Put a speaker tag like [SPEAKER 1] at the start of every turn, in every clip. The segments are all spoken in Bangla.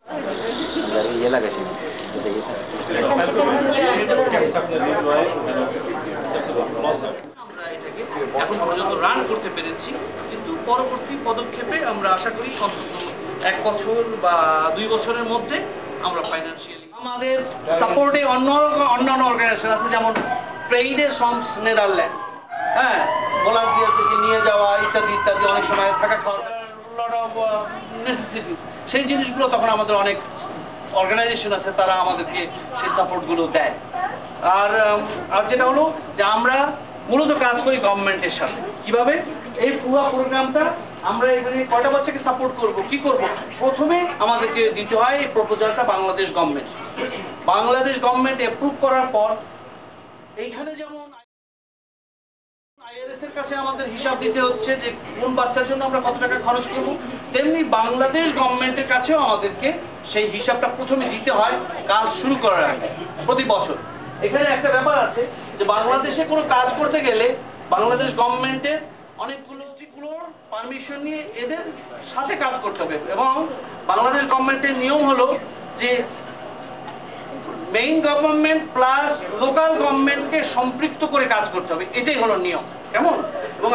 [SPEAKER 1] এখন পর্যন্ত রান করতে পেরেছি, কিন্তু পরবর্তী পদক্ষেপে আমরা আশা করি অন্তত 1 বছর বা 2 বছরের মধ্যে আমরা ফাইন্যান্সিয়ালি আমাদের সাপোর্টে অন্যান্য অর্গানাইজেশন আছে, যেমন ট্রেডে সংস নেদারল্যান্ড, হ্যাঁ, ভলান্টিয়ারদেরকে নিয়ে যাওয়া ইত্যাদি ইত্যাদি, অনেক সময় থাকা খাওয়া সেই জিনিসগুলো তখন আমাদের অনেক অর্গানাইজেশন আছে, তারা আমাদেরকে সেই সাপোর্টগুলো দেয়। আর যেটা হলো যে আমরা মূলত কাজ করি গভর্নমেন্টের সাথে। কিভাবে? এই পুরো প্রোগ্রামটা আমরা এখানে কয়টা বাচ্চাকে সাপোর্ট করব, কি করব? প্রথমে আমাদেরকে দিতে হয় এই প্রপোজালটা বাংলাদেশ গভর্নমেন্ট অ্যাপ্রুভ করার পর এইখানে যেমন আইআরএস এর কাছে আমাদের হিসাব দিতে হচ্ছে যে কোন বাচ্চার জন্য আমরা কত টাকা খরচ করব, তেমনি বাংলাদেশ গভর্নমেন্টের কাছেও আমাদেরকে সেই হিসাবটা প্রথমে দিতে হয় কাজ শুরু করার আগে, প্রতি বছর। এখানে একটা ব্যাপার আছে যে বাংলাদেশে কোনো কাজ করতে গেলে বাংলাদেশ গভর্নমেন্টের অনেকগুলো পারমিশন নিয়ে এদের সাথে কাজ করতে হবে, এবং বাংলাদেশ গভর্নমেন্টের নিয়ম হলো যে মেইন গভর্নমেন্ট প্লাস লোকাল গভর্নমেন্টকে সম্পৃক্ত করে কাজ করতে হবে, এটাই হলো নিয়ম। কেমন? এবং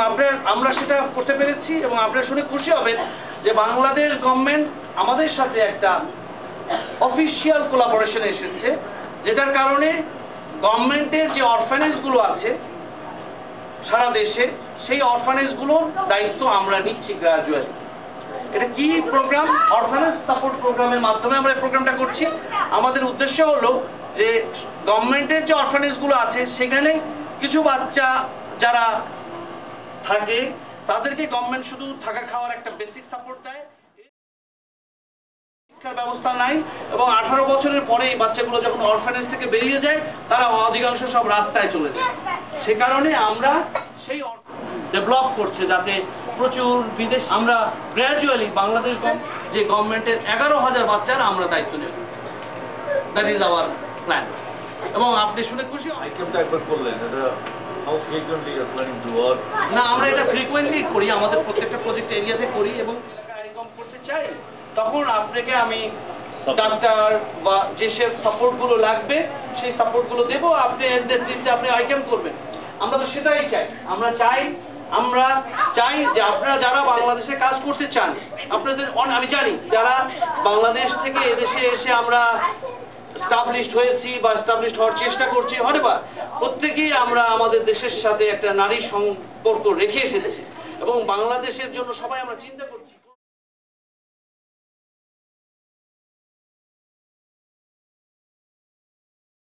[SPEAKER 1] আমরা সেটা করতে পেরেছি, এবং আপনারা শুনে খুশি হবেন যে বাংলাদেশ গভর্নমেন্ট আমাদের সাথে একটা অফিসিয়াল কোলাবোরেশন এসেছে, যেটার কারণে গভর্নমেন্টের যে অরফানেজগুলো আছে সারা দেশে, সেই অরফানেজগুলোর দায়িত্ব আমরা নিচ্ছি গ্রাজুয়ালি। এটা কি প্রোগ্রাম? অরফানেজ সাপোর্ট প্রোগ্রামের মাধ্যমে আমরা এই প্রোগ্রামটা করছি। আমাদের উদ্দেশ্য হলো যে গভর্নমেন্টের যে অরফানেজগুলো আছে সেখানে কিছু বাচ্চা যারা থাকে তাদেরকে গভর্নমেন্ট শুধু থাকা খাওয়ার একটা বেসিক সাপোর্ট দেয়, শিক্ষার ব্যবস্থা নাই, এবং 18 বছরের পরে এই বাচ্চাগুলো যখন অরফানেজ থেকে বেরিয়ে যায় তারা অধিকাংশ সব রাস্তায় চলে যায়। সে কারণে আমরা সেই ডেভেলপ করছে যাতে প্রচুর বিদেশ, আমরা গ্র্যাজুয়ালি বাংলাদেশ যে গভর্নমেন্টের 11,000 বাচ্চার আমরা দায়িত্ব নেব। That is our plan. এবং আপনি শুনে খুশি করলেন না, আমরা এটা ফ্রিকুয়েন্টলি করি, আমাদের প্রত্যেকটা প্রজেক্ট এরিয়াতে করি, এবং এলাকায় ইনকাম করতে চাই তখন আপনাকে আমি ডাক্তার বা যেসব সাপোর্টগুলো লাগবে সেই সাপোর্টগুলো দেবো, আপনি এদের দিতে আপনি আইটেম করবেন। আমরা তো সেটাই চাই। আমরা চাই যে আপনারা যারা বাংলাদেশে কাজ করতে চান, আপনাদের আমি জানি যারা বাংলাদেশ থেকে এদেশে এসে আমরা এস্টাবলিশড হয়েছি বা এস্টাবলিশড হওয়ার চেষ্টা করছি, হয়তোবা প্রত্যেকেই আমরা আমাদের দেশের সাথে একটা নারী সম্পর্ক রেখে এসেছি, এবং বাংলাদেশের জন্য সবাই আমরা চিন্তা